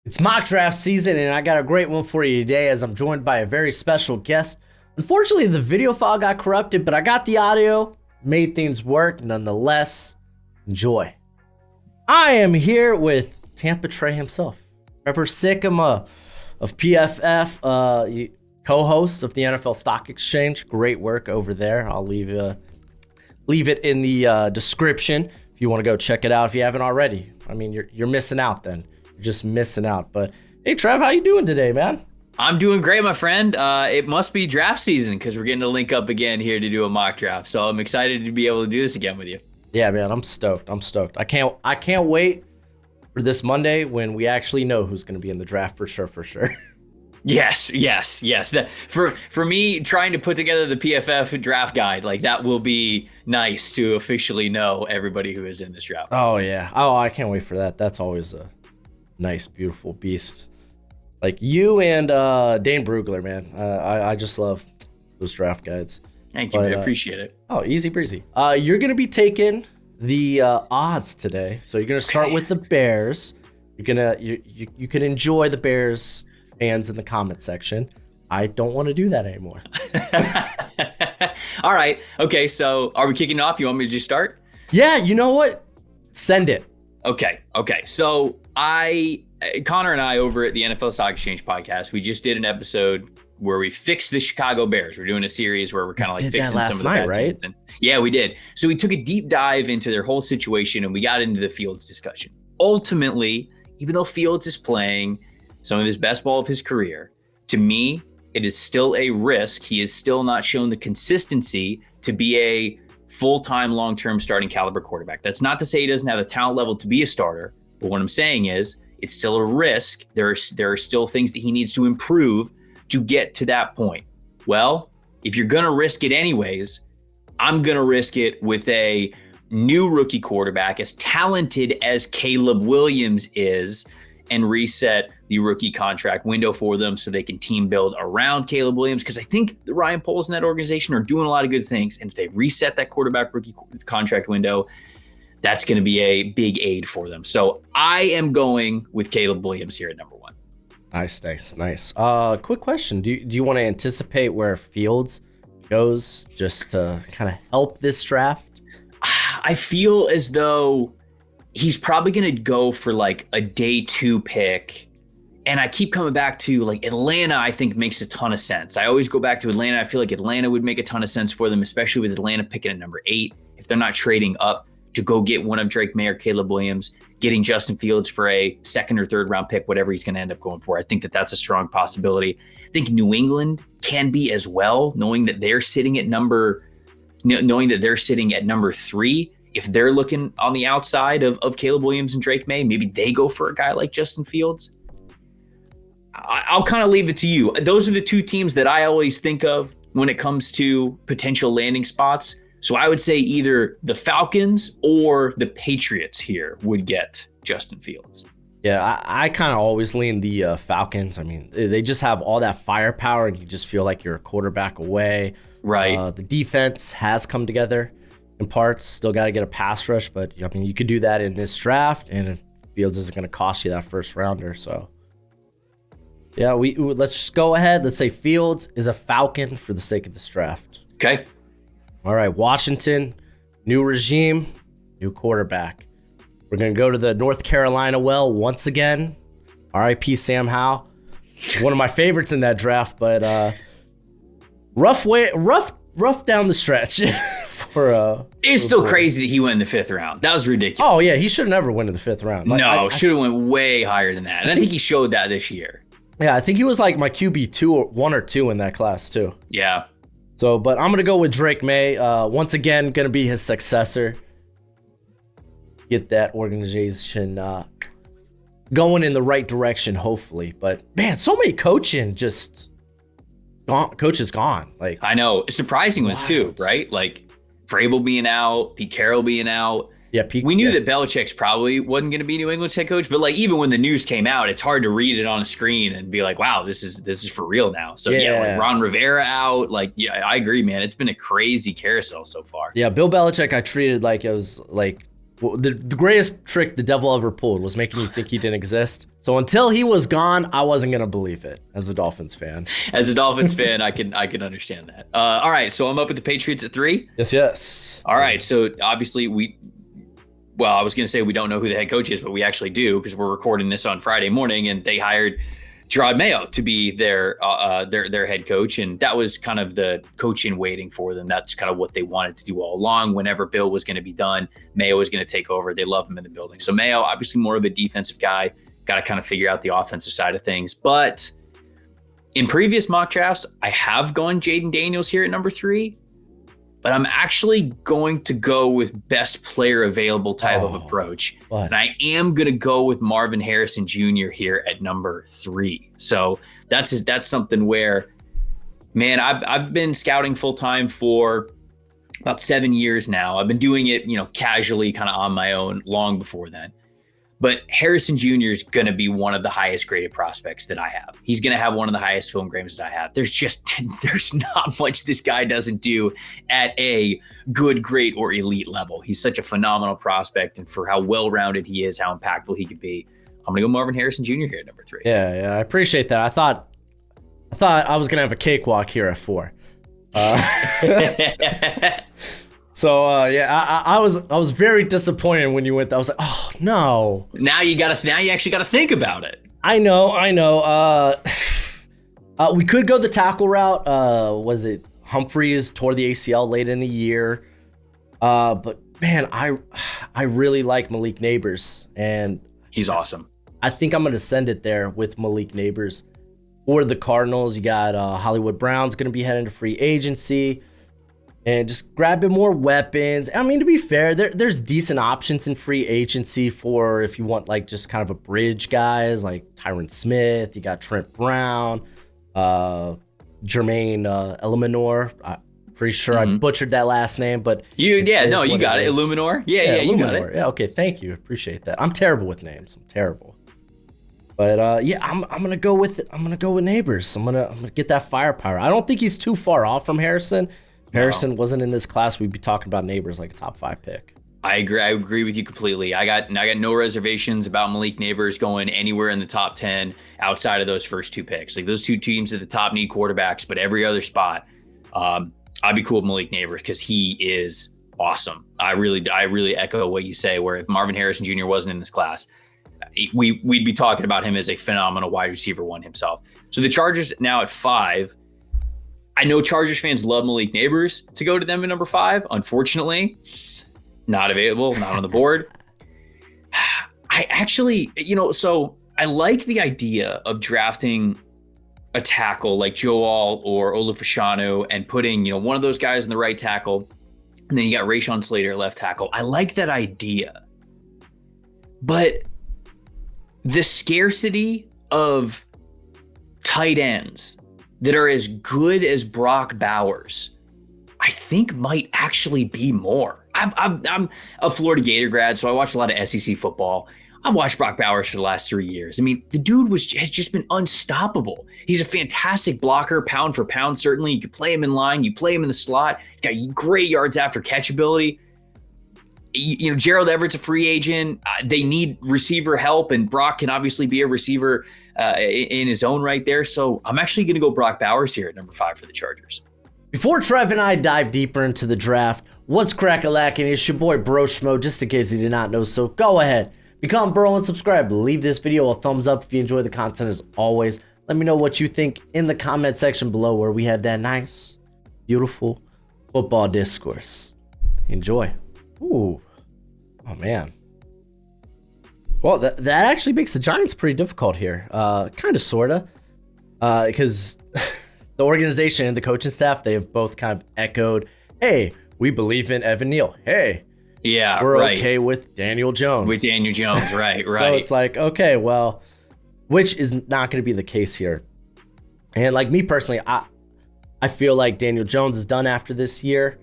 It's mock draft season, and I got a great one for you today as I'm joined by a very special guest. Unfortunately, the video file got corrupted, but I got the audio, made things work nonetheless. Enjoy. I am here with Tampa Trey himself, Trevor Sikkema of PFF, co-host of the NFL Stock Exchange. Great work over there. I'll leave it in the description if you want to go check it out if you haven't already. I mean, you're missing out then. Just missing out. But hey, Trev, how you doing today, man? I'm doing great, my friend. It must be draft season because we're getting to link up again here to do a mock draft. So I'm excited to be able to do this again with you. Yeah, man, I'm stoked. I can't wait for this Monday when we actually know who's going to be in the draft for sure. Yes. For me, trying to put together the PFF draft guide, like that will be nice to officially know everybody who is in this draft. Oh yeah. Oh, I can't wait for that. That's always a nice, beautiful beast. Like you and Dane Brugler, man. I just love those draft guides. Thank you, man. Appreciate it. Oh, easy breezy. You're gonna be taking the odds today, so you're gonna start with the Bears. You can enjoy the Bears fans in the comment section. I don't want to do that anymore. All right. Okay. So are we kicking off? You want me to just start? Yeah. You know what? Send it. Okay. So Connor and I over at the NFL Stock Exchange podcast, we just did an episode where we fixed the Chicago Bears. We're doing a series where we're kind of like fixing some of the bad right? teams. Yeah, we did. So we took a deep dive into their whole situation and we got into the Fields discussion. Ultimately, even though Fields is playing some of his best ball of his career, to me, it is still a risk. He has still not shown the consistency to be a full-time, long-term starting caliber quarterback. That's not to say he doesn't have the talent level to be a starter, but what I'm saying is it's still a risk. There are still things that he needs to improve to get to that point. Well, if you're going to risk it anyways, I'm going to risk it with a new rookie quarterback as talented as Caleb Williams is and reset the rookie contract window for them so they can team build around Caleb Williams, because I think the Ryan Poles in that organization are doing a lot of good things. And if they reset that quarterback rookie contract window, that's going to be a big aid for them. So I am going with Caleb Williams here at number one. Nice. Quick question. Do you want to anticipate where Fields goes just to kind of help this draft? I feel as though he's probably going to go for like a day 2 pick. And I keep coming back to like Atlanta, I think makes a ton of sense. I always go back to Atlanta. I feel like Atlanta would make a ton of sense for them, especially with Atlanta picking at number 8. If they're not trading up to go get one of Drake May or Caleb Williams, getting Justin Fields for a 2nd or 3rd round pick, whatever he's going to end up going for. I think that that's a strong possibility. I think New England can be as well, knowing that they're sitting at number 3. If they're looking on the outside of Caleb Williams and Drake May, maybe they go for a guy like Justin Fields. I'll kind of leave it to you. Those are the 2 teams that I always think of when it comes to potential landing spots. So I would say either the Falcons or the Patriots here would get Justin Fields. Yeah, I kind of always lean the Falcons. I mean, they just have all that firepower, and you just feel like you're a quarterback away. Right. The defense has come together in parts. Still got to get a pass rush, but I mean, you could do that in this draft, and Fields isn't going to cost you that 1st rounder. So, yeah, let's just go ahead. Let's say Fields is a Falcon for the sake of this draft. Okay. All right, Washington, new regime, new quarterback. We're going to go to the North Carolina well once again. RIP Sam Howell. One of my favorites in that draft, but rough down the stretch. It's still crazy that he went in the 5th round. That was ridiculous. Oh, yeah, he should have never went in the 5th round. Should have went way higher than that. And I think he showed that this year. Yeah, I think he was like my QB 1 or 2 in that class, too. Yeah. So, but I'm going to go with Drake May. Once again, going to be his successor. Get that organization going in the right direction, hopefully. But, man, so many coaches gone. Like, I know. Surprising ones, too, right? Like, Vrabel being out, Pete Carroll being out. Yeah, we knew that Belichick's probably wasn't going to be New England's head coach, but like even when the news came out, it's hard to read it on a screen and be like, "Wow, this is for real now." So like Ron Rivera out, like I agree, man. It's been a crazy carousel so far. Yeah, Bill Belichick, I treated like it was like the greatest trick the devil ever pulled was making me think he didn't exist. So until he was gone, I wasn't gonna believe it as a Dolphins fan. As a Dolphins fan, I can understand that. All right, so I'm up with the Patriots at 3. Yes. All right, so obviously I was going to say we don't know who the head coach is, but we actually do because we're recording this on Friday morning, and they hired Gerard Mayo to be their head coach, and that was kind of the coach in waiting for them. That's kind of what they wanted to do all along. Whenever Bill was going to be done, Mayo was going to take over. They love him in the building. So Mayo, obviously more of a defensive guy, got to kind of figure out the offensive side of things. But in previous mock drafts, I have gone Jaden Daniels here at number 3. But I'm actually going to go with best player available type of approach. What? And I am going to go with Marvin Harrison Jr. here at number 3. So that's something where, man, I've been scouting full time for about 7 years now. I've been doing it, casually kind of on my own long before then. But Harrison Jr. is going to be one of the highest graded prospects that I have. He's going to have one of the highest film grades that I have. There's not much this guy doesn't do at a good, great, or elite level. He's such a phenomenal prospect, and for how well-rounded he is, how impactful he could be, I'm going to go Marvin Harrison Jr. here at number 3. Yeah, I appreciate that. I thought I was going to have a cakewalk here at 4. So I was very disappointed when you went there. I was like, oh no. Now you actually gotta think about it. I know. We could go the tackle route. Was it Humphreys tore the ACL late in the year? But man, I really like Malik Neighbors, and he's awesome. I think I'm gonna send it there with Malik Neighbors. Or the Cardinals, you got Hollywood Brown's gonna be heading to free agency. And just grabbing more weapons. I mean, to be fair, there's decent options in free agency for if you want like just kind of a bridge guys like Tyron Smith. You got Trent Brown, Jermaine Illuminor. I'm pretty sure I butchered that last name, but you got it. Illuminor. Yeah, you got it. Yeah, okay, thank you. Appreciate that. I'm terrible with names. I'm terrible. But I'm gonna go with it. I'm gonna go with Neighbors. I'm gonna get that firepower. I don't think he's too far off from Harrison. Harrison wasn't in this class, we'd be talking about Neighbors like a top 5 pick. I agree with you completely. I got no reservations about Malik Neighbors going anywhere in the top 10 outside of those first 2 picks. Like those 2 teams at the top need quarterbacks, but every other spot, I'd be cool with Malik Neighbors because he is awesome. I really echo what you say, where if Marvin Harrison Jr. wasn't in this class, we'd be talking about him as a phenomenal wide receiver 1 himself. So the Chargers now at 5. I know Chargers fans love Malik Neighbors to go to them at number 5. Unfortunately, not available, not on the board. I actually, so I like the idea of drafting a tackle like Joel or Olufashanu and putting, one of those guys in the right tackle. And then you got Rashawn Slater left tackle. I like that idea. But the scarcity of tight ends that are as good as Brock Bowers, I think might actually be more. I'm a Florida Gator grad, so I watch a lot of SEC football. I've watched Brock Bowers for the last 3 years. I mean, the dude has just been unstoppable. He's a fantastic blocker, pound for pound, certainly. You could play him in line, you play him in the slot, got great yards after catch ability. Gerald Everett's a free agent. They need receiver help, and Brock can obviously be a receiver in his own right there. So I'm actually going to go Brock Bowers here at number 5 for the Chargers. Before Trev and I dive deeper into the draft, what's crack-a-lackin'? It's your boy Broshmo, just in case you did not know. So go ahead, become bro and subscribe. Leave this video a thumbs up if you enjoy the content as always. Let me know what you think in the comment section below, where we have that nice, beautiful football discourse. Enjoy. Ooh. Oh, man. Well, that actually makes the Giants pretty difficult here. Kind of, sort of. Because the organization and the coaching staff, they have both kind of echoed, hey, we believe in Evan Neal. Hey, yeah, we're right. okay with Daniel Jones. With Daniel Jones, right. So it's like, okay, well, which is not going to be the case here. And like me personally, I feel like Daniel Jones is done after this year.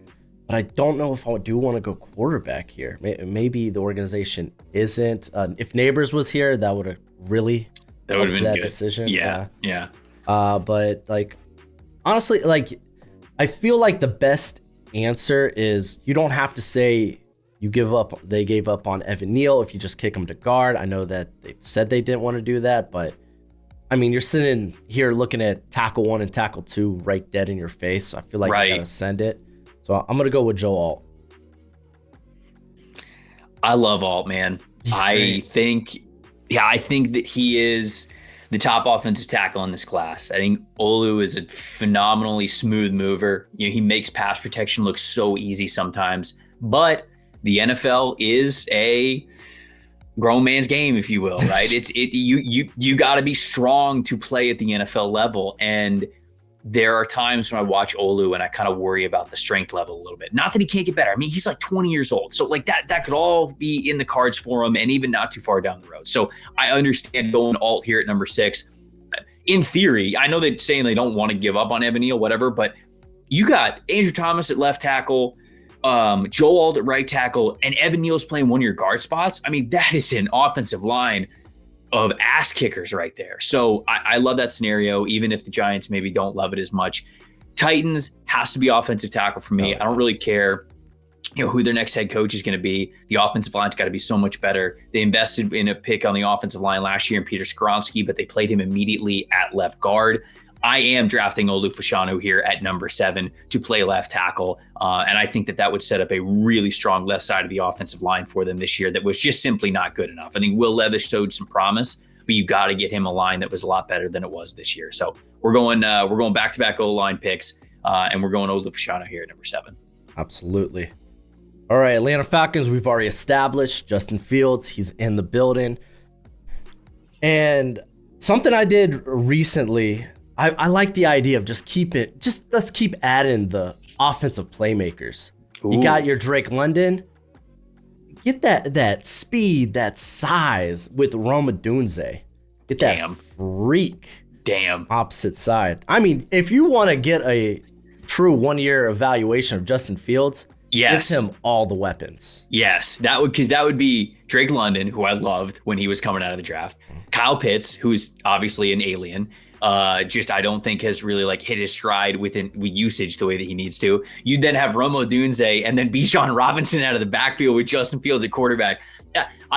But I don't know if I do want to go quarterback here. Maybe the organization isn't. If Neighbors was here, that would have really helped that good decision. Yeah. But like, honestly, like, I feel like the best answer is you don't have to say They gave up on Evan Neal if you just kick him to guard. I know that they said they didn't want to do that, but I mean, you're sitting here looking at tackle 1 and tackle 2 right dead in your face. So I feel like you gotta send it. So I'm gonna go with Joe Alt. I love Alt, man. I think that he is the top offensive tackle in this class. I think Olu is a phenomenally smooth mover. He makes pass protection look so easy sometimes, but the NFL is a grown man's game, if you will, right? You got to be strong to play at the NFL level. And there are times when I watch Olu and I kind of worry about the strength level a little bit. Not that he can't get better. I mean, he's like 20 years old. So like that could all be in the cards for him, and even not too far down the road. So I understand going Alt here at number 6. In theory, I know they're saying they don't want to give up on Evan Neal, whatever, but you got Andrew Thomas at left tackle, Joe Alt at right tackle, and Evan Neal's playing one of your guard spots. I mean, that is an offensive line of ass kickers right there. So I love that scenario, even if the Giants maybe don't love it as much. Titans has to be offensive tackle for me. I don't really care, who their next head coach is going to be. The offensive line's got to be so much better. They invested in a pick on the offensive line last year in Peter Skoronski, but they played him immediately at left guard. I am drafting Olu Fashanu here at number 7 to play left tackle. And I think that would set up a really strong left side of the offensive line for them this year that was just simply not good enough. I think Will Levis showed some promise, but you got to get him a line that was a lot better than it was this year. So we're going back-to-back O-line picks, and we're going Olu Fashanu here at number 7. Absolutely. All right, Atlanta Falcons, we've already established Justin Fields. He's in the building. And something I did recently, I like the idea of let's keep adding the offensive playmakers. Ooh. You got your Drake London. Get that speed, that size with Rome Odunze. Get that freak. Opposite side. I mean, if you want to get a true 1-year evaluation of Justin Fields, yes, give him all the weapons. Yes, that would be Drake London, who I loved when he was coming out of the draft. Kyle Pitts, who's obviously an alien. I don't think has really hit his stride with usage the way that he needs to. You then have Rome Odunze and then Bijan Robinson out of the backfield with Justin Fields at quarterback.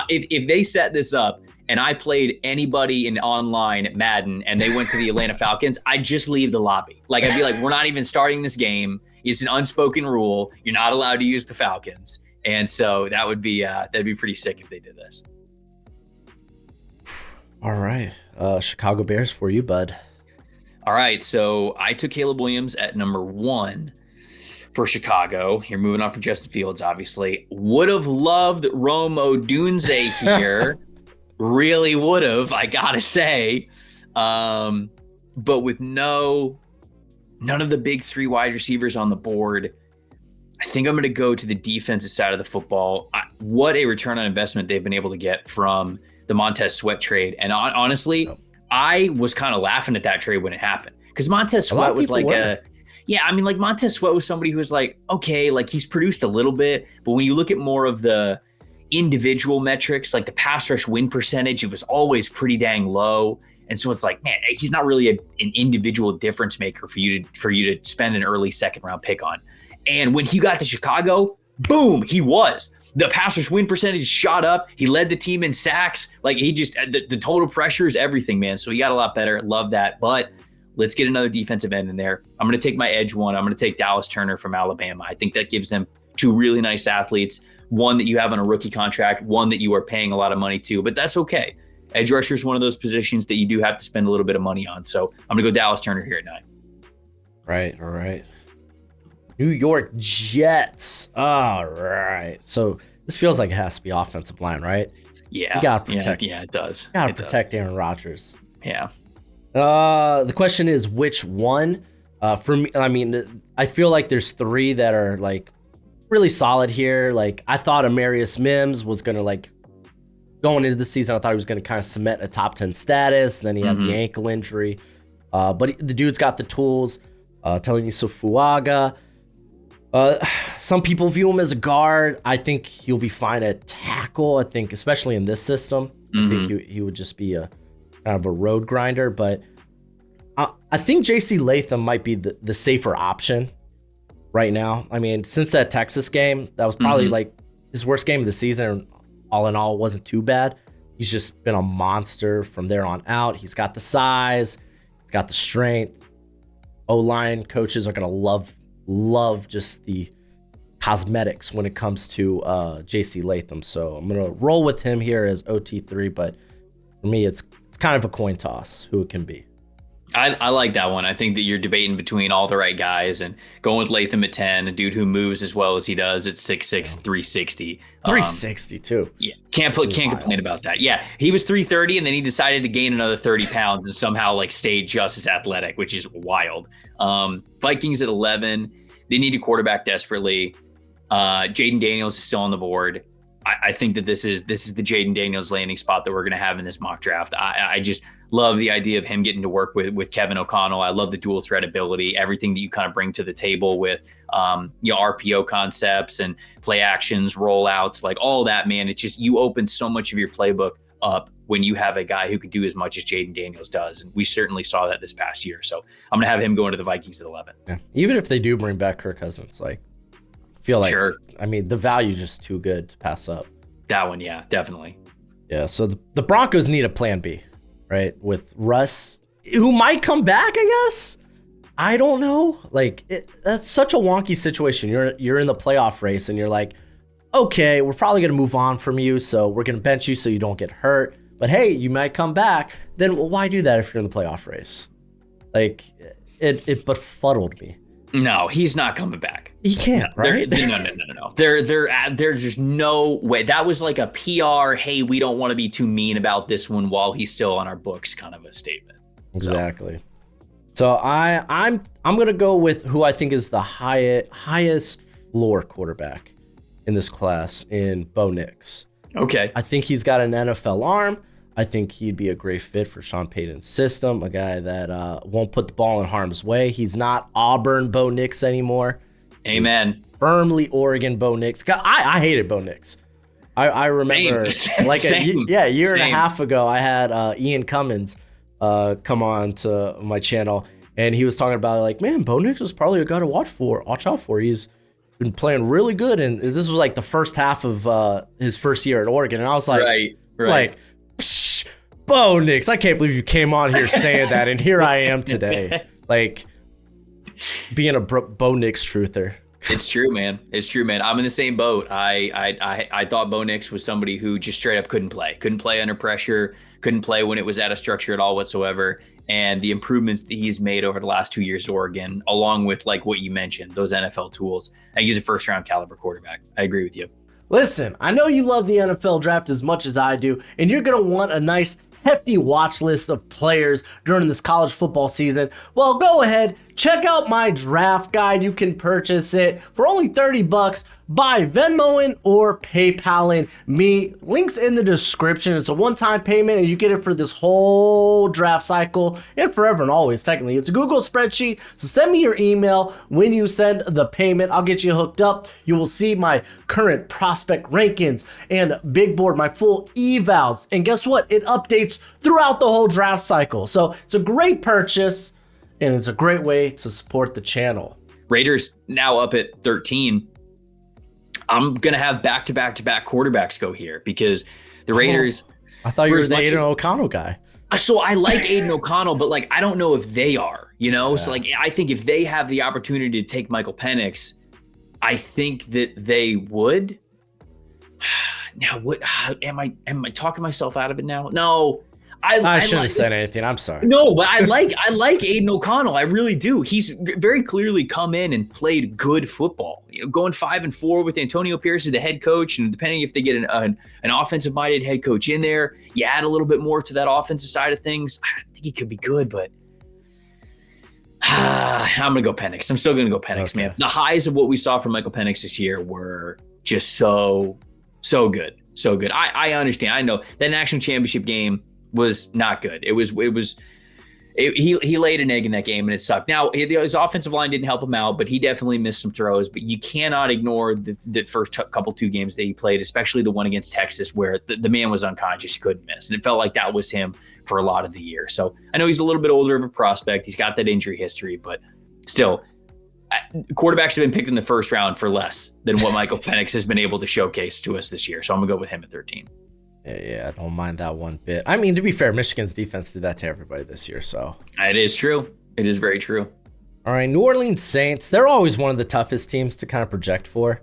If they set this up and I played anybody in online at Madden and they went to the Atlanta Falcons, I'd just leave the lobby. I'd be like, we're not even starting this game. It's an unspoken rule. You're not allowed to use the Falcons. And so that'd be pretty sick if they did this. All right. Chicago Bears for you, bud. All right. So I took Caleb Williams at number 1 for Chicago. You're moving on from Justin Fields, obviously. Would have loved Rome Odunze here. Really would have, I got to say. But with none of the big 3 wide receivers on the board, I think I'm going to go to the defensive side of the football. What a return on investment they've been able to get from the Montez Sweat trade. And honestly, I was kind of laughing at that trade when it happened, because Montez Sweat was Montez Sweat was somebody who was okay, he's produced a little bit, but when you look at more of the individual metrics, like the pass rush win percentage, it was always pretty dang low. And so it's man, he's not really an individual difference maker for you to spend an early 2nd round pick on. And when he got to Chicago, boom, he was. The pass rush win percentage shot up. He led the team in sacks. He just, the total pressure is everything, man. So he got a lot better. Love that. But let's get another defensive end in there. I'm going to take my edge one. I'm going to take Dallas Turner from Alabama. I think that gives them 2 really nice athletes. One that you have on a rookie contract, one that you are paying a lot of money to, but that's okay. Edge rusher is one of those positions that you do have to spend a little bit of money on. So I'm going to go Dallas Turner here at 9. Right. All right. New York Jets. All right. So this feels like it has to be offensive line, right? Yeah. You got to protect. Yeah, it does. You got to protect Aaron Rodgers. Yeah. The question is which one? For me, I mean, I feel like there's 3 that are really solid here. I thought Amarius Mims was going to going into the season, I thought he was going to kind of cement a top 10 status. Then he had the ankle injury. But the dude's got the tools. Telling you Fuaga. Some people view him as a guard. I think he'll be fine at tackle. I think, especially in this system, I think he would just be a kind of a road grinder. But I think J.C. Latham might be the safer option right now. I mean, since that Texas game, that was probably his worst game of the season. All in all, wasn't too bad. He's just been a monster from there on out. He's got the size, he's got the strength. O-line coaches are gonna love just the cosmetics when it comes to JC Latham. So I'm gonna roll with him here as OT3, but for me, it's kind of a coin toss who it can be. I like that one. I think that you're debating between all the right guys and going with Latham at 10, a dude who moves as well as he does at 6'6", 360. 360 too. Yeah, can't complain about that. Yeah, he was 330 and then he decided to gain another 30 pounds and somehow like stayed just as athletic, which is wild. Vikings at 11. They need a quarterback desperately. Jaden Daniels is still on the board. I think that this is the Jaden Daniels landing spot that we're going to have in this mock draft. I just love the idea of him getting to work with Kevin O'Connell. I love the dual threat ability, everything that you kind of bring to the table with RPO concepts and play actions, rollouts, like all that, man. It's just, you open so much of your playbook up when you have a guy who can do as much as Jaden Daniels does. And we certainly saw that this past year. So I'm going to have him going to the Vikings at 11. Yeah. Even if they do bring back Kirk Cousins, like, I feel like, sure. I mean, the value is just too good to pass up. That one, yeah, definitely. Yeah, so the Broncos need a plan B, right? With Russ, who might come back, I guess. I don't know. Like, that's such a wonky situation. You're in the playoff race, and you're like, okay, we're probably going to move on from you, so we're going to bench you so you don't get hurt. But hey, you might come back. Then why do that if you're in the playoff race? Like, it befuddled me. No, he's not coming back. He can't, right? No. There's just no way. That was like a PR, hey, we don't want to be too mean about this one while he's still on our books kind of a statement. Exactly. So I'm gonna go with who I think is the highest floor quarterback in this class in Bo Nix. Okay. I think he's got an NFL arm. I think he'd be a great fit for Sean Payton's system, a guy that won't put the ball in harm's way. He's not Auburn Bo Nix anymore. Amen. He's firmly Oregon Bo Nix. I hated Bo Nix. I remember like a year and a half ago, I had Ian Cummins come on to my channel, and he was talking about like, man, Bo Nix is probably a guy to watch out for. He's been playing really good, and this was like the first half of his first year at Oregon, and I was like, like, psh, Bo Nix, I can't believe you came on here saying that, and here I am today, like being a Bo Nix truther. It's true, man. It's true, man. I'm in the same boat. I thought Bo Nix was somebody who just straight up couldn't play under pressure, couldn't play when it was out of structure at all whatsoever. And the improvements that he's made over the last 2 years at Oregon, along with like what you mentioned, those NFL tools, I think he's a first round caliber quarterback. I agree with you. Listen, I know you love the NFL draft as much as I do, and you're going to want a nice hefty watch list of players during this college football season. Well, go ahead, check out my draft guide. You can purchase it for only $30 by Venmoing or PayPaling me. Links in the description. It's a one-time payment, and you get it for this whole draft cycle and forever and always. Technically, it's a Google spreadsheet, so send me your email when you send the payment. I'll get you hooked up. You will see my current prospect rankings and big board, my full evals, and guess what? It updates throughout the whole draft cycle. So it's a great purchase, and it's a great way to support the channel. Raiders now up at 13. I'm going to have back-to-back-to-back quarterbacks go here because the Raiders... I thought you were the Aiden O'Connell guy. So I like Aiden O'Connell, but like I don't know if they are, you know? Yeah. So like I think if they have the opportunity to take Michael Penix, I think that they would. Now, what am I talking myself out of it now? No. I shouldn't have said anything. I'm sorry. No, but I like Aiden O'Connell. I really do. He's very clearly come in and played good football. You know, going 5-4 with Antonio Pierce as the head coach, and depending if they get an offensive-minded head coach in there, you add a little bit more to that offensive side of things. I think he could be good, but I'm gonna go Penix. I'm still gonna go Penix, man. The highs of what we saw from Michael Penix this year were just so good, so good. I understand. I know that national championship game was not good. He laid an egg in that game and it sucked. Now his offensive line didn't help him out, but he definitely missed some throws. But you cannot ignore the first couple two games that he played, especially the one against Texas where the man was unconscious. He couldn't miss. And it felt like that was him for a lot of the year. So I know he's a little bit older of a prospect. He's got that injury history, but still quarterbacks have been picked in the first round for less than what Michael Penix has been able to showcase to us this year. So I'm gonna go with him at 13. Yeah, I don't mind that one bit. I mean, to be fair, Michigan's defense did that to everybody this year, so. It is true. It is very true. All right, New Orleans Saints. They're always one of the toughest teams to kind of project for.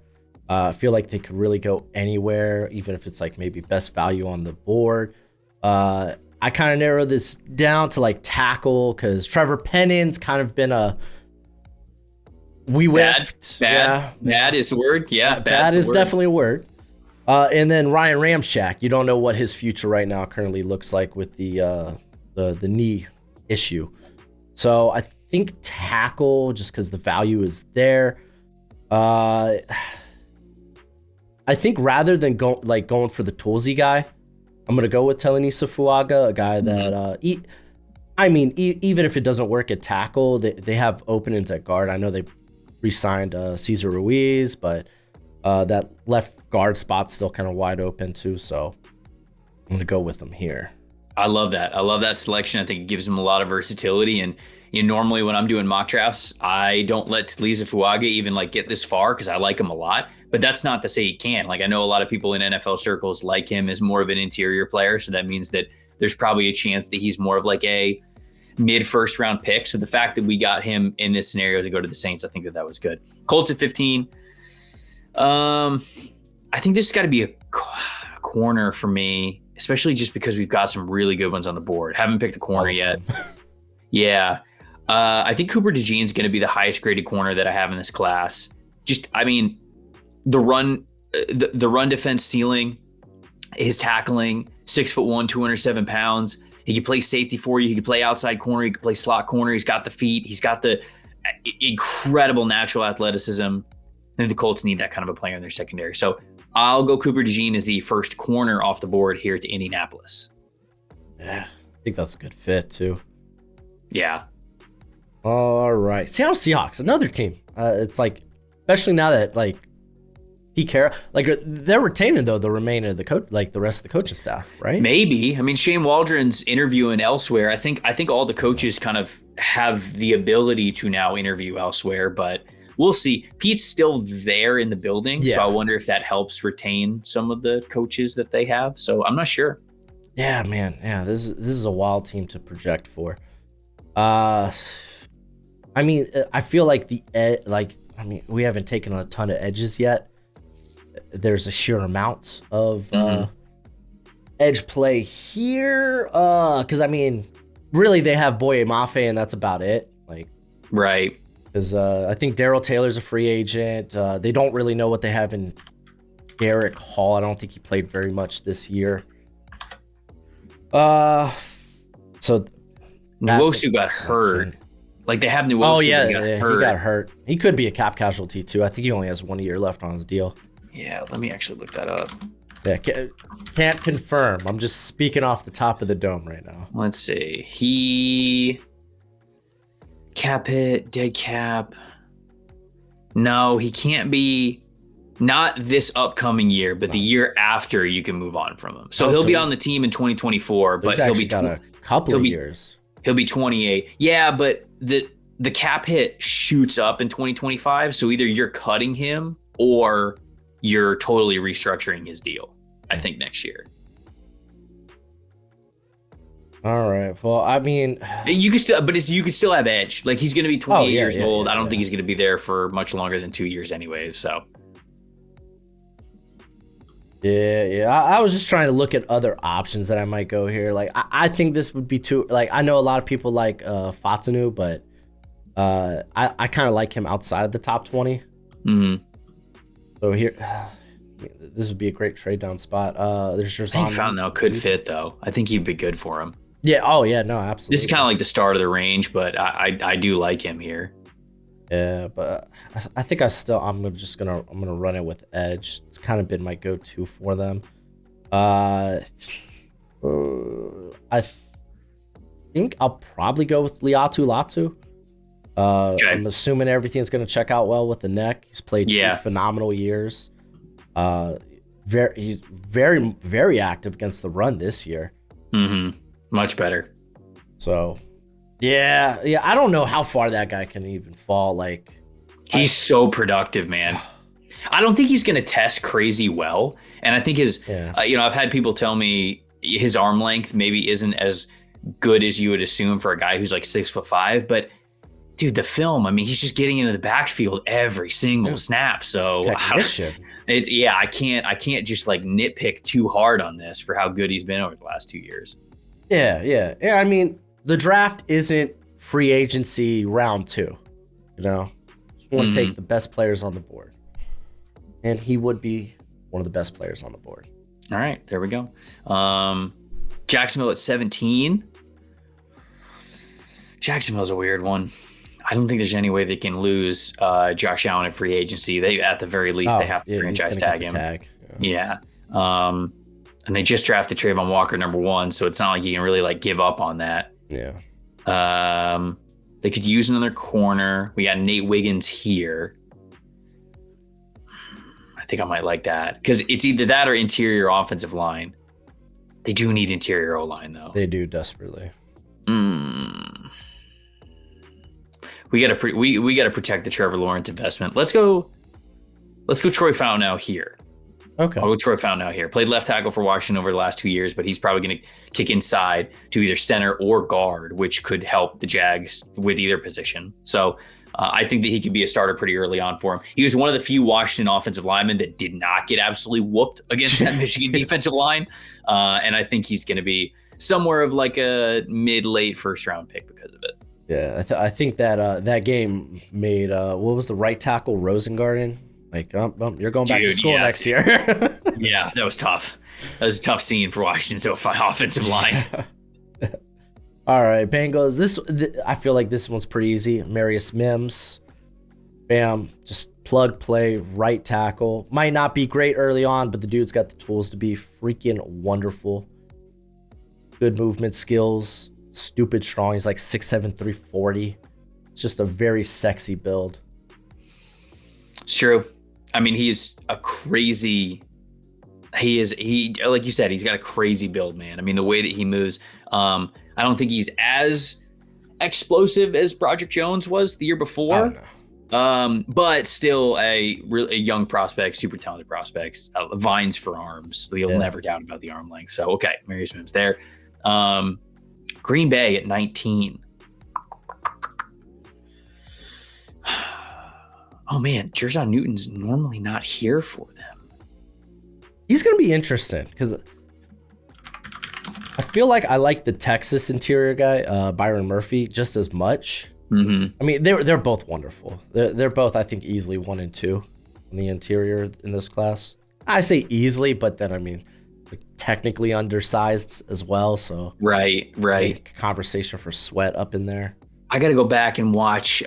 I feel like they could really go anywhere, even if it's like maybe best value on the board. I kind of narrow this down to like tackle because Trevor Penning's kind of been a we whiffed. Bad is the word. Yeah, bad is definitely a word. And then Ryan Ramczyk. You don't know what his future right now currently looks like with the knee issue. So I think tackle just because the value is there. I think rather than going for the toolsy guy, I'm gonna go with Telenisa Fuaga, a guy that even if it doesn't work at tackle, they have openings at guard. I know they re-signed Cesar Ruiz, but that left guard spot's still kind of wide open too. So I'm gonna go with them here. I love that. I love that selection. I think it gives them a lot of versatility. And normally when I'm doing mock drafts, I don't let Telenisa Fuaga even like get this far because I like him a lot. But that's not to say he can't. Like I know a lot of people in NFL circles like him as more of an interior player. So that means that there's probably a chance that he's more of like a mid first round pick. So the fact that we got him in this scenario to go to the Saints, I think that was good. Colts at 15. I think this has got to be a corner for me, especially just because we've got some really good ones on the board. Haven't picked a corner yet. Yeah. I think Cooper DeJean is going to be the highest graded corner that I have in this class. The run defense ceiling, his tackling, 6'1", 207 pounds. He can play safety for you. He can play outside corner. He can play slot corner. He's got the feet. He's got the incredible natural athleticism. And the Colts need that kind of a player in their secondary. So I'll go Cooper DeJean as the first corner off the board here to Indianapolis. Yeah, I think that's a good fit too. Yeah. All right. Seattle Seahawks, another team. It's like, especially now that like Pete Carroll, like they're retaining though the remainder of the coach, like the rest of the coaching staff, right? Maybe. I mean, Shane Waldron's interviewing elsewhere. I think all the coaches kind of have the ability to now interview elsewhere, but we'll see. Pete's still there in the building, so I wonder if that helps retain some of the coaches that they have. So I'm not sure. Yeah, man. Yeah, this is a wild team to project for. I mean, I feel like we haven't taken a ton of edges yet. There's a sheer amount of edge play here. Because I mean, really, they have Boye Mafe, and that's about it. Like, right. Because I think Darrell Taylor's a free agent. They don't really know what they have in Garrett Hall. I don't think he played very much this year. So Nwosu got hurt. Like they have Nwosu. Oh yeah, he got hurt. He could be a cap casualty too. I think he only has 1 year left on his deal. Yeah, let me actually look that up. Yeah, can't confirm. I'm just speaking off the top of the dome right now. Let's see. He cap hit, dead cap. No, he can't be. Not this upcoming year, but the year after you can move on from him. So he'll be on the team in 2024, but he'll be got a couple of years. He'll be 28. Yeah, but the cap hit shoots up in 2025. So either you're cutting him or you're totally restructuring his deal, I think, next year. All right. Well, I mean, you could still have edge. Like he's going to be 28 years old. I don't think he's going to be there for much longer than 2 years anyway. So. Yeah. I was just trying to look at other options that I might go here. Like, I think this would be too. Like, I know a lot of people like Fatanu, but I kind of like him outside of the top 20. Mm-hmm. So here, this would be a great trade down spot. There's just. I think Fountain could fit though. I think he'd be good for him. Yeah. Oh yeah. No, absolutely. This is kind of like the start of the range, but I do like him here. Yeah, but I think I'm gonna run it with edge. It's kind of been my go-to for them. I think I'll probably go with Liatu Latu. Okay. I'm assuming everything's gonna check out well with the neck. He's played 2 phenomenal years. He's very, very active against the run this year. Mm-hmm. Much better. So. Yeah. I don't know how far that guy can even fall. Like, He's so productive, man. I don't think he's going to test crazy well. And I think I've had people tell me his arm length maybe isn't as good as you would assume for a guy who's like 6'5", but dude, the film, I mean, he's just getting into the backfield every single snap. So I can't just like nitpick too hard on this for how good he's been over the last 2 years. Yeah. I mean, the draft isn't free agency round 2, you know, just want to take the best players on the board, and he would be one of the best players on the board. All right, there we go. Jacksonville at 17. Jacksonville's a weird one. I don't think there's any way they can lose Josh Allen in free agency. They, at the very least, they have to franchise tag him. Yeah. And they just drafted Trayvon Walker #1, so it's not like you can really like give up on that. Yeah. They could use another corner. We got Nate Wiggins here. I think I might like that because it's either that or interior offensive line. They do need interior O-line though. They do desperately. We gotta protect the Trevor Lawrence investment. Let's go Troy Fautanu here. Okay. I'll go Troy Fautanu here. Played left tackle for Washington over the last 2 years, but he's probably going to kick inside to either center or guard, which could help the Jags with either position. So I think that he could be a starter pretty early on for him. He was one of the few Washington offensive linemen that did not get absolutely whooped against that Michigan defensive line. And I think he's going to be somewhere of like a mid-late first-round pick because of it. Yeah, I think that that game made, what was the right tackle, Rosengarten? Like, you're going back to school next year. Yeah, that was tough. That was a tough scene for Washington's offensive line. All right, Bengals. I feel like this one's pretty easy. Marius Mims. Bam, just plug play, right tackle. Might not be great early on, but the dude's got the tools to be freaking wonderful. Good movement skills. Stupid strong. He's like 6'7", 340. It's just a very sexy build. It's true. I mean, he's a crazy. He like you said, he's got a crazy build, man. I mean, the way that he moves. I don't think he's as explosive as Broderick Jones was the year before. But still a young prospect, super talented prospects. Vines for arms. You'll never doubt about the arm length. So okay, Marius Mims there. Green Bay at 19. Oh man, Jerzon Newton's normally not here for them. He's going to be interesting because I feel like I like the Texas interior guy, Byron Murphy, just as much. I mean, they're both wonderful. They're both, I think, easily 1 and 2 in the interior in this class. I say easily, but then I mean, technically undersized as well. So right. Conversation for Sweat up in there. I got to go back and watch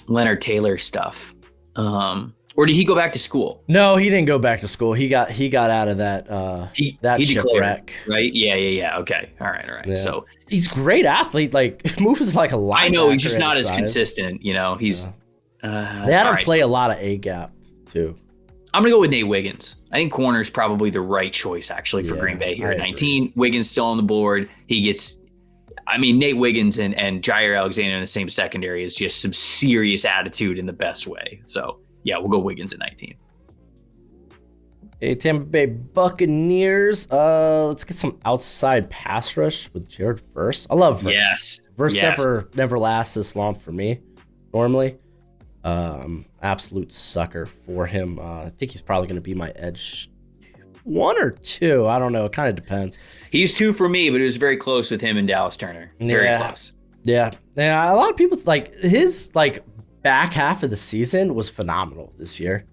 Leonard Taylor stuff. Or did he go back to school? No, he didn't go back to school. He got out of that he shipwreck. Right? Yeah. Okay. All right. Yeah. So he's a great athlete, like moves like a linebacker. I know he's just not as consistent, you know. He's they had him play a lot of A gap too. I'm gonna go with Nate Wiggins. I think corner is probably the right choice actually for Green Bay here at 19. Wiggins still on the board. He gets Nate Wiggins and Jair Alexander in the same secondary is just some serious attitude in the best way. So yeah, we'll go Wiggins at 19. Hey, Tampa Bay Buccaneers. Let's get some outside pass rush with Jared Verse. I love Verse. Yes. Verse never lasts this long for me, normally. Absolute sucker for him. I think he's probably going to be my edge 1 or 2. I don't know. It kind of depends. He's 2 for me, but it was very close with him and Dallas Turner. Very close. Yeah. A lot of people like his back half of the season was phenomenal this year.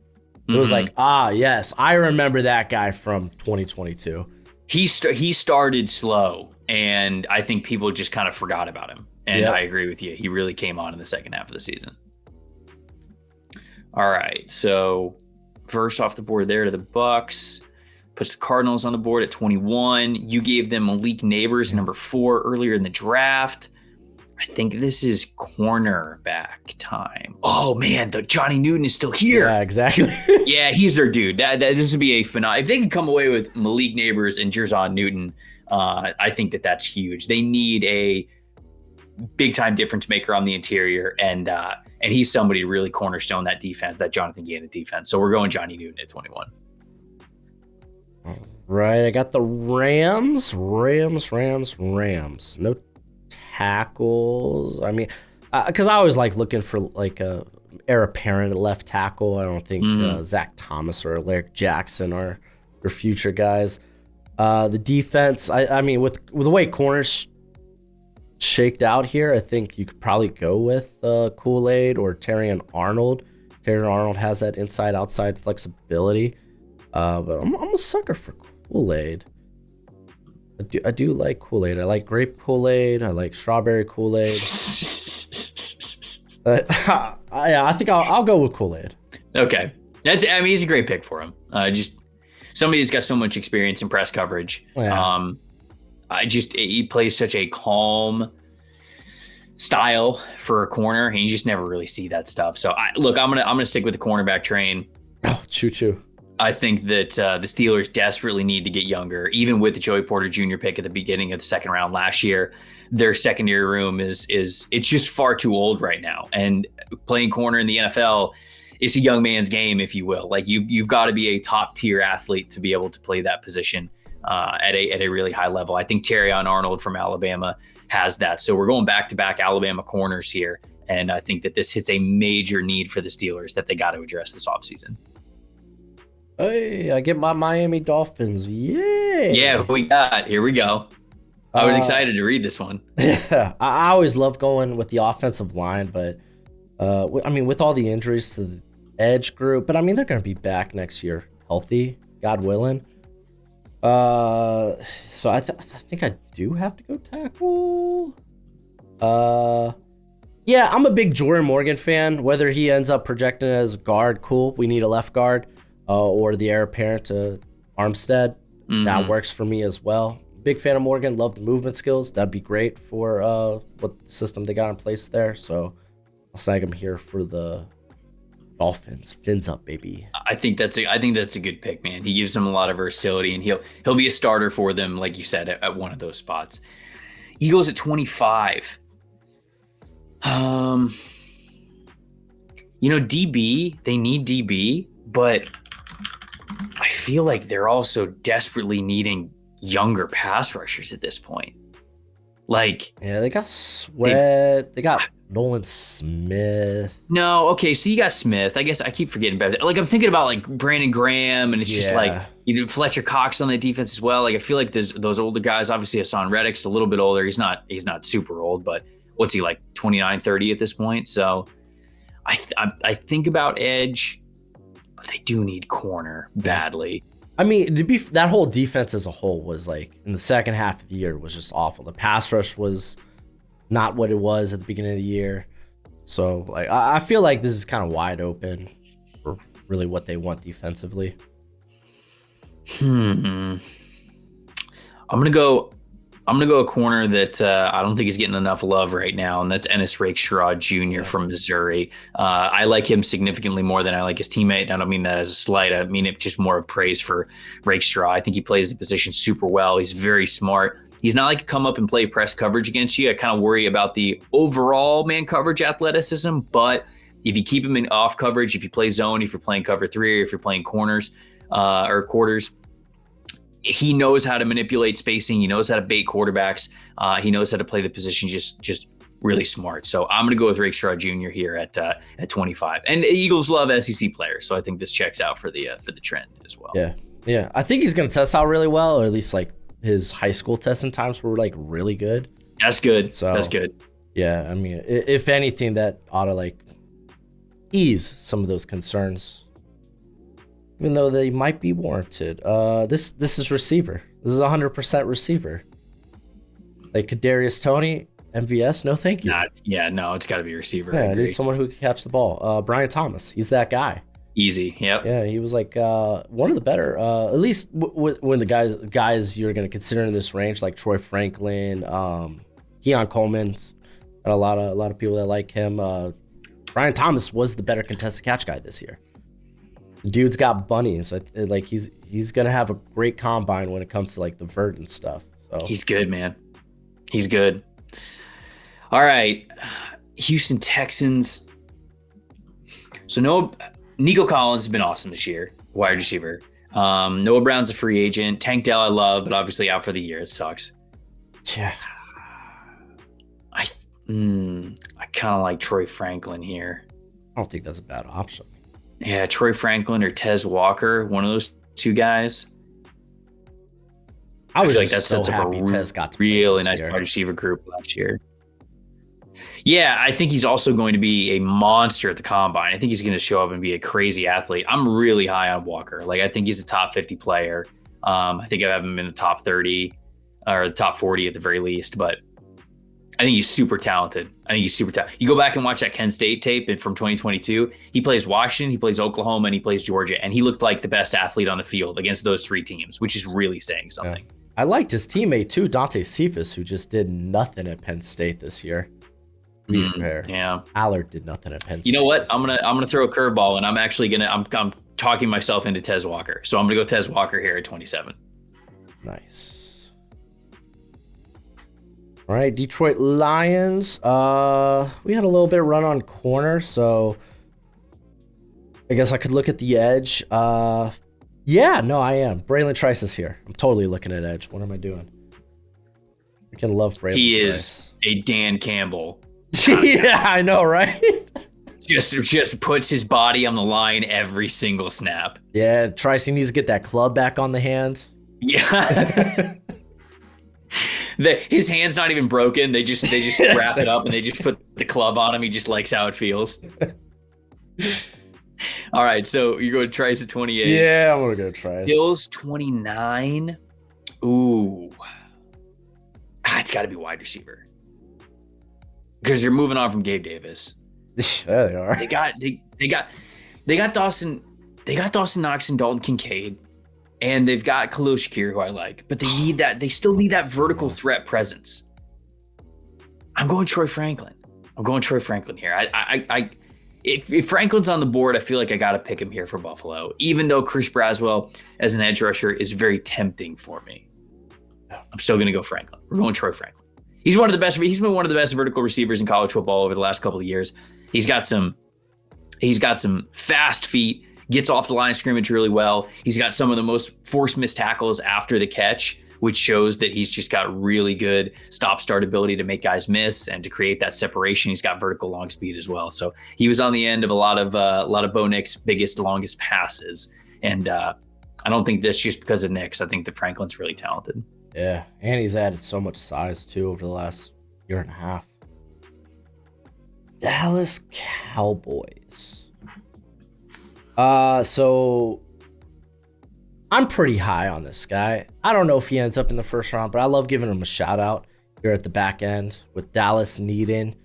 It was like, yes, I remember that guy from 2022. He started slow, and I think people just kind of forgot about him. And I agree with you. He really came on in the second half of the season. All right, so first off the board there to the Bucks. Puts the Cardinals on the board at 21. You gave them Malik Neighbors, number 4, earlier in the draft. I think this is cornerback time. Oh man, the Johnny Newton is still here. Yeah, exactly. Yeah, he's their dude. This would be a phenomenal. If they can come away with Malik Neighbors and Jerzon Newton, I think that's huge. They need big time difference maker on the interior, and he's somebody to really cornerstone that defense, that Jonathan Gannon defense. So we're going Johnny Newton at 21. Right, I got the Rams. No tackles. I mean, because I always like looking for like a heir apparent at left tackle. I don't think Zach Thomas or Alaric Jackson are their future guys. The defense, I mean, with the way corners shaked out here, I think you could probably go with Kool-Aid or Terrion Arnold. Terrion Arnold has that inside-outside flexibility, but I'm a sucker for Kool-Aid. I do like Kool-Aid. I like grape Kool-Aid. I like strawberry Kool-Aid. I think I'll go with Kool-Aid. Okay, he's a great pick for him. Just somebody who's got so much experience in press coverage. Yeah. He plays such a calm style for a corner, and you just never really see that stuff. So I'm gonna stick with the cornerback train. Oh, choo. I think that the Steelers desperately need to get younger. Even with the Joey Porter Jr. pick at the beginning of the second round last year, their secondary room is it's just far too old right now. And playing corner in the NFL, it's a young man's game, if you will. Like you've got to be a top tier athlete to be able to play that position at a really high level. I think Terrion Arnold from Alabama has that. So we're going back to back Alabama corners here, and I think that this hits a major need for the Steelers that they got to address this offseason. Hey, I get my Miami Dolphins. Yay! Yeah, here we go. I was excited to read this one. Yeah, I always love going with the offensive line, but I mean, with all the injuries to the edge group, but I mean, they're going to be back next year, healthy, God willing. So I think I do have to go tackle. Yeah, I'm a big Jordan Morgan fan. Whether he ends up projecting as guard, cool. We need a left guard. Or the heir apparent to Armstead. That works for me as well. Big fan of Morgan. Love the movement skills. That'd be great for what system they got in place there. So I'll snag him here for the Dolphins. Fins up, baby. I think that's a good pick, man. He gives them a lot of versatility, and he'll be a starter for them, like you said, at one of those spots. Eagles at 25. DB. They need DB, but I feel like they're also desperately needing younger pass rushers at this point. Like, yeah, they got Sweat. They got Nolan Smith. No, okay, so you got Smith. I guess I keep forgetting about that. Like, I'm thinking about like Brandon Graham, and it's just like Fletcher Cox on that defense as well. Like, I feel like there's those older guys. Obviously, Hassan Reddick's a little bit older. He's not super old, but what's he, like 29, 30 at this point? So I think about edge. They do need corner badly. I mean, that whole defense as a whole was like, in the second half of the year, was just awful. The pass rush was not what it was at the beginning of the year. So like, I feel like this is kind of wide open for really what they want defensively. I'm gonna go a corner that I don't think is getting enough love right now, and that's Ennis Rakestraw Jr. from Missouri. I like him significantly more than I like his teammate. I don't mean that as a slight. I mean it just more of praise for Rakestraw. I think he plays the position super well. He's very smart. He's not like a come up and play press coverage against you. I kind of worry about the overall man coverage athleticism, but if you keep him in off coverage, if you play zone, if you're playing cover three, or if you're playing corners or quarters, he knows how to manipulate spacing. He knows how to bait quarterbacks. He knows how to play the position just really smart. So I'm going to go with Rakestraw Jr. here at 25. And the Eagles love SEC players, so I think this checks out for the trend as well. Yeah. I think he's going to test out really well, or at least like his high school testing times were like really good. That's good. So that's good. Yeah, I mean, if anything, that ought to like ease some of those concerns. Even though they might be warranted. This is receiver. This is 100% receiver. Like Kadarius Toney, MVS, no thank you. It's got to be receiver. Yeah, I need someone who can catch the ball. Brian Thomas, he's that guy. Easy, yep. Yeah, he was like one of the better, at least when the guys you're going to consider in this range, like Troy Franklin, Keon Coleman's got a lot of people that like him. Brian Thomas was the better contested catch guy this year. Dude's got bunnies. Like he's gonna have a great combine when it comes to like the vert and stuff. So he's good, man. He's good. All right. Houston Texans. So Nico Collins has been awesome this year, wide receiver. Noah Brown's a free agent. Tank Dell I love, but obviously out for the year. It sucks. Yeah. I kind of like Troy Franklin here. I don't think that's a bad option. Yeah, Troy Franklin or Tez Walker, one of those two guys. I was feel like that's sets so up happy a Tez got to really play nice this wide year. receiver group last year. Yeah, I think he's also going to be a monster at the combine. I think he's going to show up and be a crazy athlete. I'm really high on Walker. Like, I think he's a top 50 player. I think I have him in the top 30 or the top 40 at the very least, but I think he's super talented. You go back and watch that Kent State tape from 2022. He plays Washington, he plays Oklahoma, and he plays Georgia, and he looked like the best athlete on the field against those three teams, which is really saying something. Yeah. I liked his teammate too, Dante Cephas, who just did nothing at Penn State this year. Be fair. Yeah. Allard did nothing at Penn State. You know what? I'm gonna throw a curveball, and I'm talking myself into Tez Walker. So I'm gonna go Tez Walker here at 27. Nice. All right, Detroit Lions. We had a little bit of run on corner, so I guess I could look at the edge. Yeah, no, I am. Braylon Trice is here. I'm totally looking at edge. What am I doing? I can love Braylon He Trice. is a Dan Campbell. Yeah, I know, right? Just puts his body on the line every single snap. Yeah, Trice, he needs to get that club back on the hand. Yeah. His hand's not even broken. They just wrap it up and they just put the club on him. He just likes how it feels. All right, so you're going Trice at 28. Yeah, I'm gonna go Trice. Hills 29. Ooh. It's got to be wide receiver. Because they're moving on from Gabe Davis. There they are. They got Dawson Knox and Dalton Kincaid, and they've got Khalil Shakir, who I like, but they still need that vertical threat presence. I'm going Troy Franklin. Here. If Franklin's on the board, I feel like I got to pick him here for Buffalo, even though Chris Braswell as an edge rusher is very tempting for me. I'm still going to go Franklin. We're going Troy Franklin. He's been one of the best vertical receivers in college football over the last couple of years. He's got some fast feet, gets off the line of scrimmage really well. He's got some of the most forced missed tackles after the catch, which shows that he's just got really good stop-start ability to make guys miss and to create that separation. He's got vertical long speed as well. So he was on the end of a lot of Bo Nix's biggest, longest passes. And I don't think that's just because of Nix. I think that Franklin's really talented. Yeah, and he's added so much size too over the last year and a half. Dallas Cowboys. So I'm pretty high on this guy. I don't know if he ends up in the first round, but I love giving him a shout out here at the back end with Dallas needing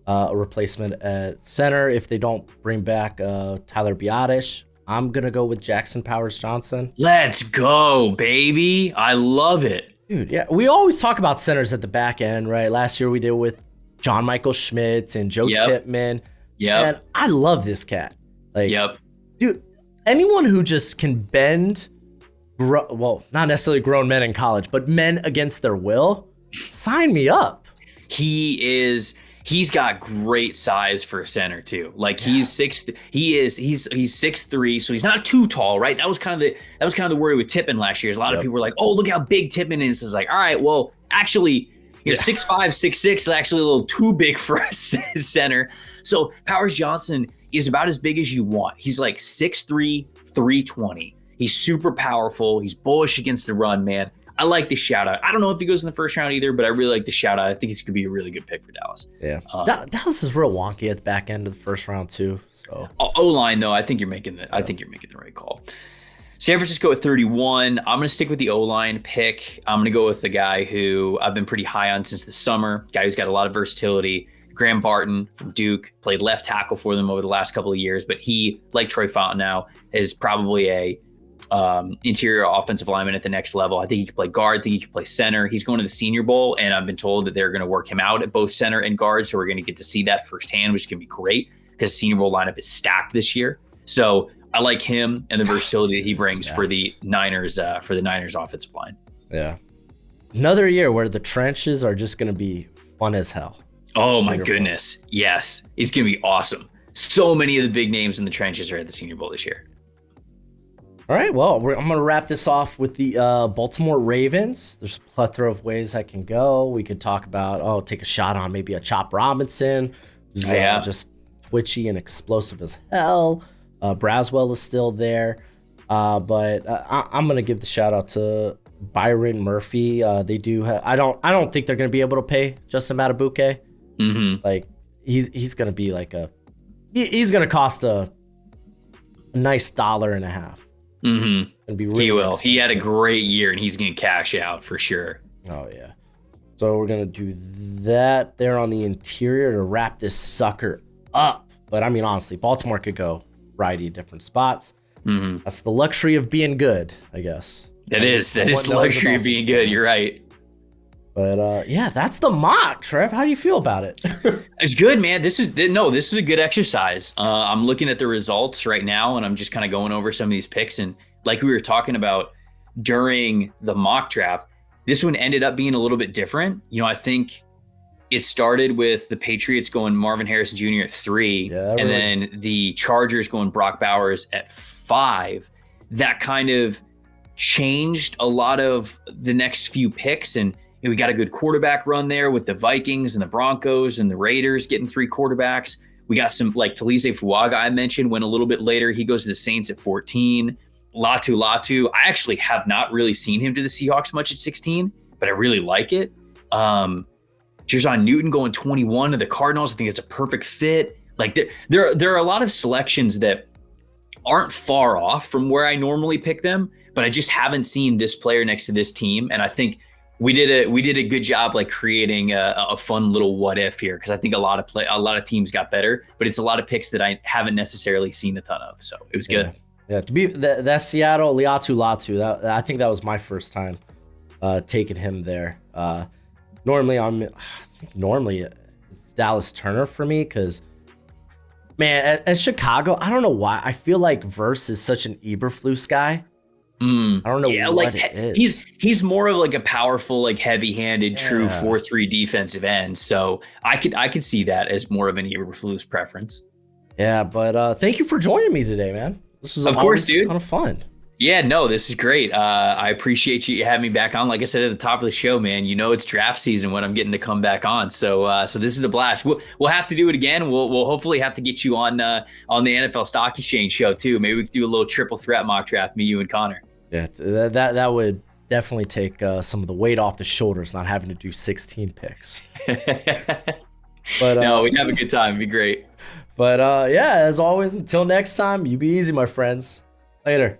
a replacement at center if they don't bring back Tyler Biadasz. I'm gonna go with Jackson Powers Johnson. Let's go, baby. I love it. Dude, yeah, we always talk about centers at the back end, right? Last year we did with John Michael Schmitz and Joe Tippmann. Yeah. And I love this cat. Like, Yep. Dude, anyone who just can bend, well, not necessarily grown men in college, but men against their will, sign me up. He's got great size for a center too. Like he's 6'3", so he's not too tall, right? That was kind of the worry with Tippmann last year. A lot of people were like, "Oh, look how big Tippmann is." It's like, all right, well, actually, 6'5", 6'6" is actually a little too big for a center. So Powers Johnson is about as big as you want. He's like 6'3", 320. He's super powerful. He's bullish against the run, man. I like the shout out. I don't know if he goes in the first round either, but I really like the shout out. I think he's could be a really good pick for Dallas. Yeah. Dallas is real wonky at the back end of the first round too. So O-line though, I think you're making the right call. San Francisco at 31. I'm going to stick with the O-line pick. I'm going to go with the guy who I've been pretty high on since the summer. Guy who's got a lot of versatility. Graham Barton from Duke, played left tackle for them over the last couple of years, but he, like Troy Fontenot, is probably a interior offensive lineman at the next level. I think he could play guard. I think he could play center. He's going to the Senior Bowl, and I've been told that they're going to work him out at both center and guard, so we're going to get to see that firsthand, which can be great because Senior Bowl lineup is stacked this year. So I like him and the versatility that he brings for the Niners offensive line. Yeah. Another year where the trenches are just going to be fun as hell. Oh my Senior Bowl. goodness. Yes. It's going to be awesome. So many of the big names in the trenches are at the Senior Bowl this year. All right, well, I'm going to wrap this off with the Baltimore Ravens. There's a plethora of ways I can go. We could talk about, take a shot on maybe a Chop Robinson, who's just twitchy and explosive as hell. Braswell is still there. But I'm going to give the shout out to Byron Murphy. They do have, I don't think they're going to be able to pay Justin Matabuke. Mm-hmm. Like, he's going to be like he's going to cost a nice $1.50. Mm-hmm. Be really he will. expensive. He had a great year, and he's going to cash out for sure. Oh yeah. So we're gonna do that there on the interior to wrap this sucker up. But I mean, honestly, Baltimore could go a variety of different spots. Mm-hmm. That's the luxury of being good, I guess. That is the luxury of being good. You're right. But yeah, that's the mock. Trev, how do you feel about it? It's good, man. This is a good exercise. I'm looking at the results right now, and I'm just kind of going over some of these picks. And like we were talking about during the mock draft, this one ended up being a little bit different. You know, I think it started with the Patriots going Marvin Harrison Jr. at 3, and then the Chargers going Brock Bowers at 5. That kind of changed a lot of the next few picks, and we got a good quarterback run there with the Vikings and the Broncos and the Raiders getting 3 quarterbacks. We got some, like Talise Fuaga I mentioned, went a little bit later. He goes to the Saints at 14. Latu. I actually have not really seen him to the Seahawks much at 16, but I really like it. Jer'Zhan Newton going 21 to the Cardinals. I think it's a perfect fit. Like there are a lot of selections that aren't far off from where I normally pick them, but I just haven't seen this player next to this team. And I think we did a good job like creating a fun little what if here, because I think a lot of teams got better, but it's a lot of picks that I haven't necessarily seen a ton of. So it was good. Yeah, to be that Seattle Latu. That I think that was my first time taking him there. Normally it's Dallas Turner for me, because man, at Chicago, I don't know why I feel like Verse is such an Eberflus guy. I don't know what it is. He's more of like a powerful, like heavy-handed, true 4-3 defensive end. So I could see that as more of an Eberflus preference. Yeah, but thank you for joining me today, man. This was of course, dude. A ton of fun. Yeah, no, this is great. I appreciate you having me back on. Like I said at the top of the show, man, you know it's draft season when I'm getting to come back on. So this is a blast. We'll have to do it again. We'll hopefully have to get you on the NFL Stock Exchange show too. Maybe we could do a little triple threat mock draft, me, you, and Connor. Yeah, that would definitely take some of the weight off the shoulders, not having to do 16 picks. But no, we'd have a good time. It'd be great. But yeah, as always, until next time, you be easy, my friends. Later.